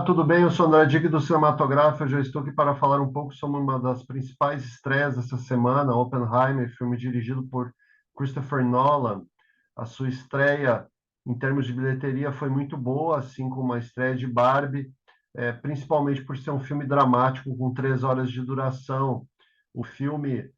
Tudo bem? Eu sou André Dick do Cinematógrafo. Eu já estou aqui para falar um pouco sobre uma das principais estreias dessa semana, Oppenheimer, filme dirigido por Christopher Nolan. A sua estreia, em termos de bilheteria, foi muito boa, assim como a estreia de Barbie, principalmente por ser um filme dramático com 3 horas de duração. O filme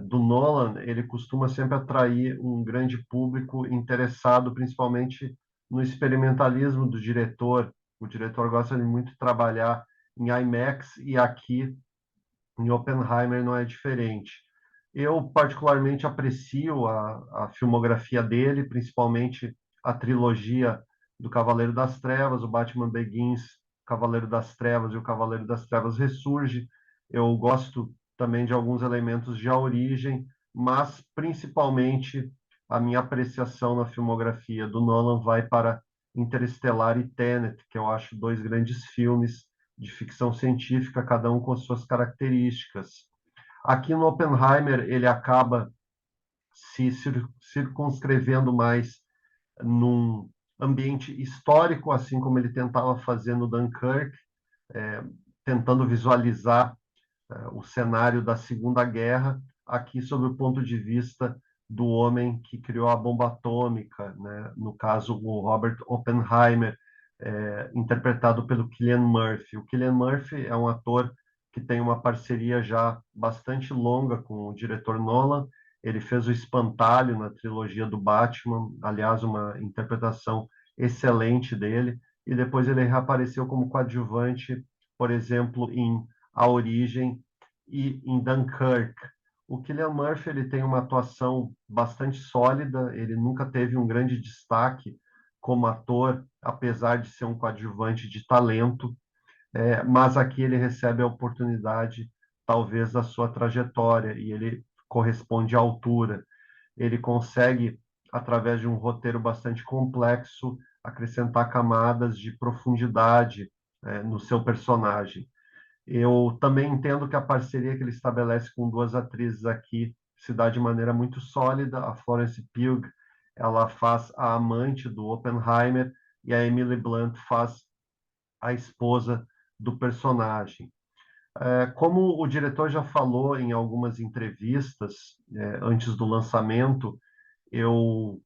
do Nolan, ele costuma sempre atrair um grande público interessado, principalmente no experimentalismo do diretor. O diretor gosta de muito trabalhar em IMAX e aqui em Oppenheimer não é diferente. Eu particularmente aprecio a filmografia dele, principalmente a trilogia do Cavaleiro das Trevas, o Batman Begins, Cavaleiro das Trevas e o Cavaleiro das Trevas Ressurge. Eu gosto também de alguns elementos de A Origem, mas principalmente a minha apreciação na filmografia do Nolan vai para Interestelar e Tenet, que eu acho dois grandes filmes de ficção científica, cada um com suas características. Aqui no Oppenheimer, ele acaba se circunscrevendo mais num ambiente histórico, assim como ele tentava fazer no Dunkirk, é, tentando visualizar o cenário da Segunda Guerra, aqui sob o ponto de vista do homem que criou a bomba atômica, né? No caso, o Robert Oppenheimer, interpretado pelo Cillian Murphy. O Cillian Murphy é um ator que tem uma parceria já bastante longa com o diretor Nolan. Ele fez o Espantalho na trilogia do Batman, aliás, uma interpretação excelente dele, e depois ele reapareceu como coadjuvante, por exemplo, em A Origem e em Dunkirk. O Cillian Murphy ele tem uma atuação bastante sólida, ele nunca teve um grande destaque como ator, apesar de ser um coadjuvante de talento, mas aqui ele recebe a oportunidade, talvez, da sua trajetória, e ele corresponde à altura. Ele consegue, através de um roteiro bastante complexo, acrescentar camadas de profundidade, no seu personagem. Eu também entendo que a parceria que ele estabelece com duas atrizes aqui se dá de maneira muito sólida. A Florence Pugh, ela faz a amante do Oppenheimer e a Emily Blunt faz a esposa do personagem. Como o diretor já falou em algumas entrevistas, antes do lançamento, eu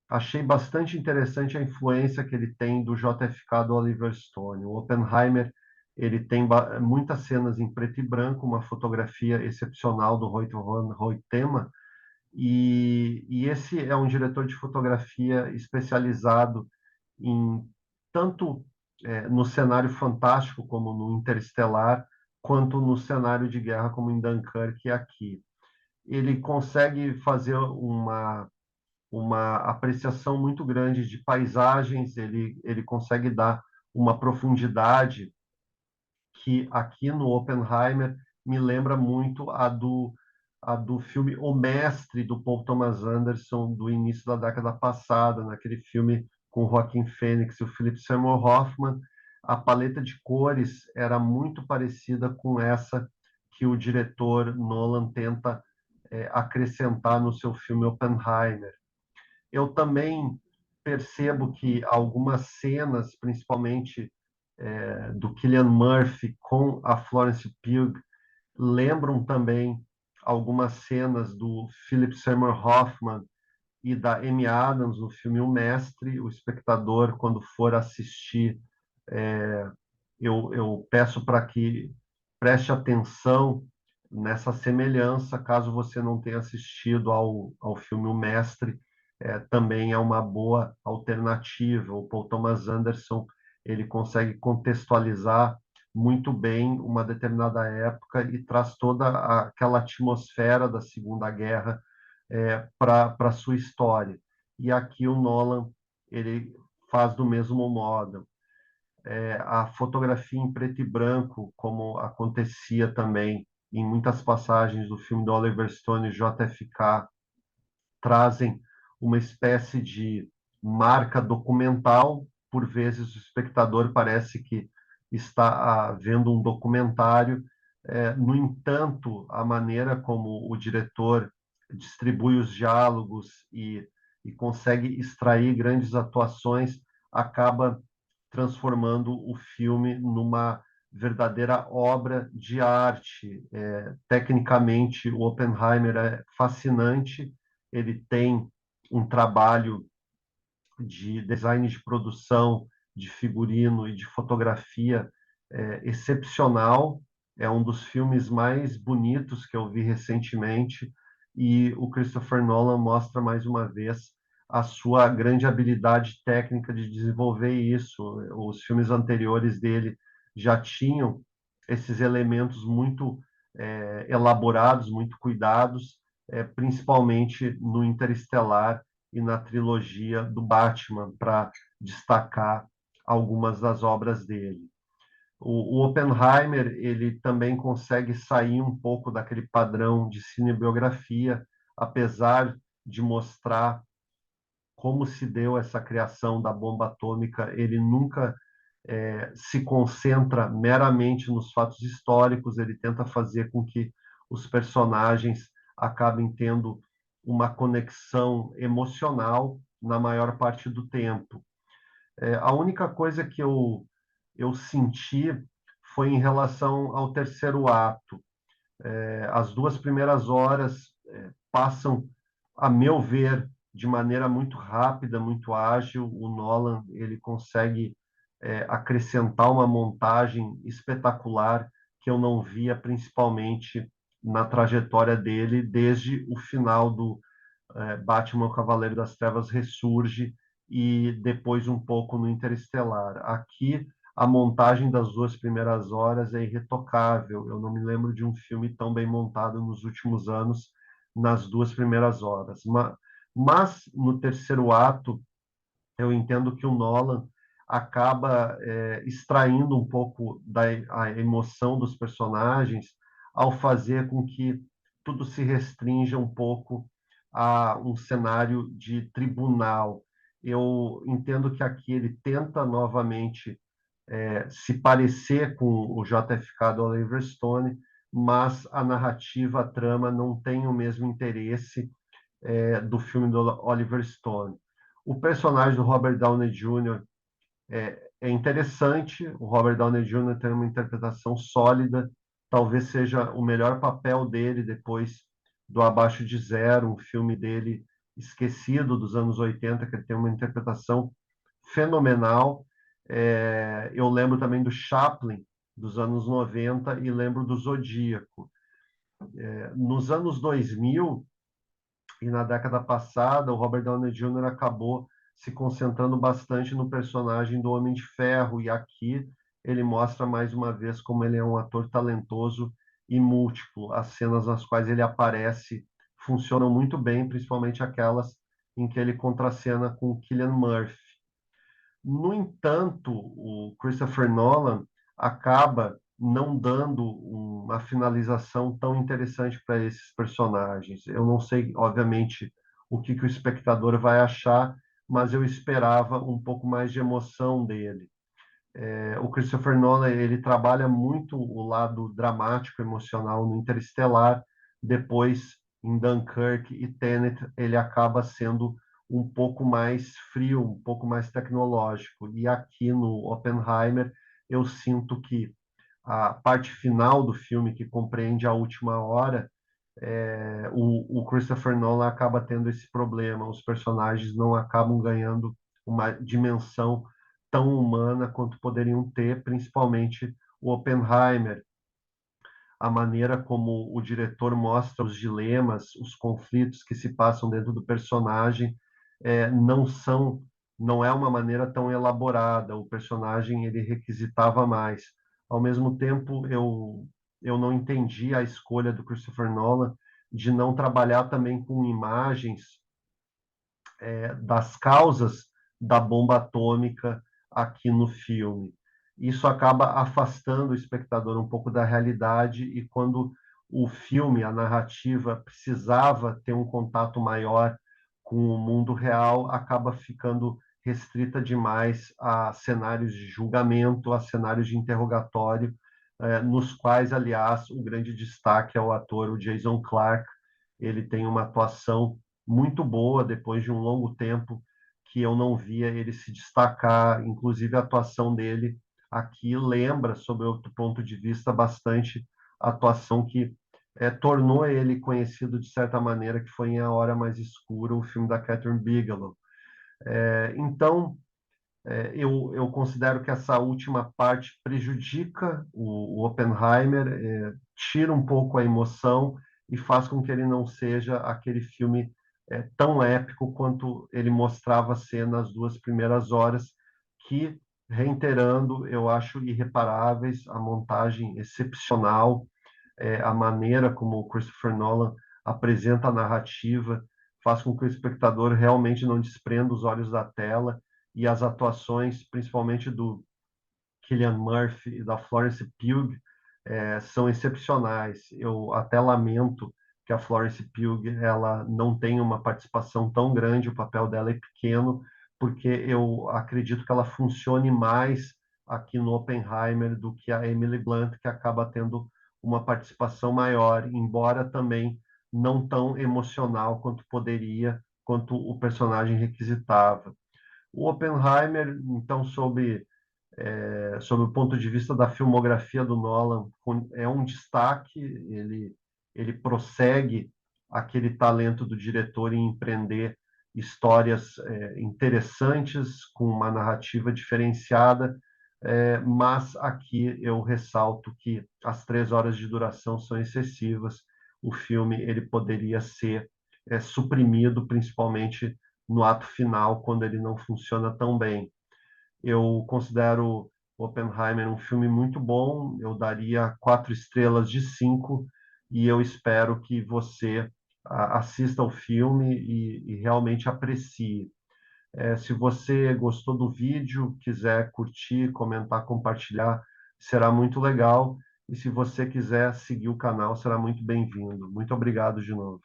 achei bastante interessante a influência que ele tem do JFK do Oliver Stone. O Oppenheimer, ele tem muitas cenas em preto e branco, uma fotografia excepcional do Hoyt van Hoytema, e esse é um diretor de fotografia especializado em tanto no cenário fantástico como no Interestelar, quanto no cenário de guerra como em Dunkirk e aqui. Ele consegue fazer uma apreciação muito grande de paisagens, ele consegue dar uma profundidade que aqui no Oppenheimer me lembra muito a do filme O Mestre, do Paul Thomas Anderson, do início da década passada, naquele filme com Joaquin Phoenix e o Philip Seymour Hoffman. A paleta de cores era muito parecida com essa que o diretor Nolan tenta acrescentar no seu filme Oppenheimer. Eu também percebo que algumas cenas, principalmente do Cillian Murphy com a Florence Pugh, lembram também algumas cenas do Philip Seymour Hoffman e da Amy Adams no filme O Mestre. O espectador, quando for assistir, eu peço para que preste atenção nessa semelhança, caso você não tenha assistido ao filme O Mestre, também é uma boa alternativa. O Paul Thomas Anderson, ele consegue contextualizar muito bem uma determinada época e traz toda aquela atmosfera da Segunda Guerra para a sua história. E aqui o Nolan, ele faz do mesmo modo. A fotografia em preto e branco, como acontecia também em muitas passagens do filme do Oliver Stone e JFK, trazem uma espécie de marca documental. Por vezes o espectador parece que está vendo um documentário. No entanto, a maneira como o diretor distribui os diálogos e consegue extrair grandes atuações acaba transformando o filme numa verdadeira obra de arte. Tecnicamente, o Oppenheimer é fascinante, ele tem um trabalho de design de produção, de figurino e de fotografia excepcional. É um dos filmes mais bonitos que eu vi recentemente e o Christopher Nolan mostra mais uma vez a sua grande habilidade técnica de desenvolver isso. Os filmes anteriores dele já tinham esses elementos muito elaborados, muito cuidados, principalmente no Interestelar e na trilogia do Batman, para destacar algumas das obras dele. O Oppenheimer, ele também consegue sair um pouco daquele padrão de cinebiografia, apesar de mostrar como se deu essa criação da bomba atômica, ele nunca se concentra meramente nos fatos históricos, ele tenta fazer com que os personagens acabem tendo uma conexão emocional na maior parte do tempo. A única coisa que eu senti foi em relação ao terceiro ato. As duas primeiras horas passam, a meu ver, de maneira muito rápida, muito ágil. O Nolan ele consegue acrescentar uma montagem espetacular que eu não via, principalmente na trajetória dele, desde o final do Batman, o Cavaleiro das Trevas ressurge e depois um pouco no Interestelar. Aqui, a montagem das duas primeiras horas é irretocável. Eu não me lembro de um filme tão bem montado nos últimos anos nas duas primeiras horas. Mas no terceiro ato, eu entendo que o Nolan acaba extraindo um pouco da a emoção dos personagens ao fazer com que tudo se restrinja um pouco a um cenário de tribunal. Eu entendo que aqui ele tenta novamente se parecer com o JFK do Oliver Stone, mas a narrativa, a trama não tem o mesmo interesse do filme do Oliver Stone. O personagem do Robert Downey Jr. é interessante. O Robert Downey Jr. tem uma interpretação sólida, talvez seja o melhor papel dele depois do Abaixo de Zero, um filme dele esquecido dos anos 80, que ele tem uma interpretação fenomenal. Eu lembro também do Chaplin, dos anos 90, e lembro do Zodíaco. Nos anos 2000, e na década passada, o Robert Downey Jr. acabou se concentrando bastante no personagem do Homem de Ferro, e aqui ele mostra mais uma vez como ele é um ator talentoso e múltiplo. As cenas nas quais ele aparece funcionam muito bem, principalmente aquelas em que ele contracena com o Cillian Murphy. No entanto, o Christopher Nolan acaba não dando uma finalização tão interessante para esses personagens. Eu não sei, obviamente, o que o espectador vai achar, mas eu esperava um pouco mais de emoção dele. O Christopher Nolan ele trabalha muito o lado dramático, emocional no Interestelar. Depois, em Dunkirk e Tenet, ele acaba sendo um pouco mais frio, um pouco mais tecnológico. E aqui no Oppenheimer, eu sinto que a parte final do filme, que compreende a última hora, o Christopher Nolan acaba tendo esse problema. Os personagens não acabam ganhando uma dimensão tão humana quanto poderiam ter, principalmente o Oppenheimer. A maneira como o diretor mostra os dilemas, os conflitos que se passam dentro do personagem, não são, não é uma maneira tão elaborada. O personagem ele requisitava mais. Ao mesmo tempo, eu não entendi a escolha do Christopher Nolan de não trabalhar também com imagens das causas da bomba atômica aqui no filme. Isso acaba afastando o espectador um pouco da realidade, e quando o filme, a narrativa, precisava ter um contato maior com o mundo real, acaba ficando restrita demais a cenários de julgamento, a cenários de interrogatório, nos quais, aliás, o grande destaque é o ator, o Jason Clarke. Ele tem uma atuação muito boa depois de um longo tempo que eu não via ele se destacar, inclusive a atuação dele aqui lembra, sob outro ponto de vista, bastante a atuação que tornou ele conhecido de certa maneira, que foi em A Hora Mais Escura, o filme da Catherine Bigelow. Então, eu considero que essa última parte prejudica o Oppenheimer, tira um pouco a emoção e faz com que ele não seja aquele filme tão épico quanto ele mostrava ser nas duas primeiras horas, que, reiterando, eu acho irreparáveis, a montagem excepcional, a maneira como o Christopher Nolan apresenta a narrativa, faz com que o espectador realmente não desprenda os olhos da tela, e as atuações, principalmente do Cillian Murphy e da Florence Pugh, são excepcionais. Eu até lamento que a Florence Pugh ela não tenha uma participação tão grande, o papel dela é pequeno, porque eu acredito que ela funcione mais aqui no Oppenheimer do que a Emily Blunt, que acaba tendo uma participação maior, embora também não tão emocional quanto poderia, quanto o personagem requisitava. O Oppenheimer, então, sob o ponto de vista da filmografia do Nolan, é um destaque, ele prossegue aquele talento do diretor em empreender histórias interessantes, com uma narrativa diferenciada, mas aqui eu ressalto que as 3 horas de duração são excessivas, o filme ele poderia ser suprimido, principalmente no ato final, quando ele não funciona tão bem. Eu considero Oppenheimer um filme muito bom, eu daria 4 estrelas de 5, e eu espero que você assista ao filme e realmente aprecie. Se você gostou do vídeo, quiser curtir, comentar, compartilhar, será muito legal. E se você quiser seguir o canal, será muito bem-vindo. Muito obrigado de novo.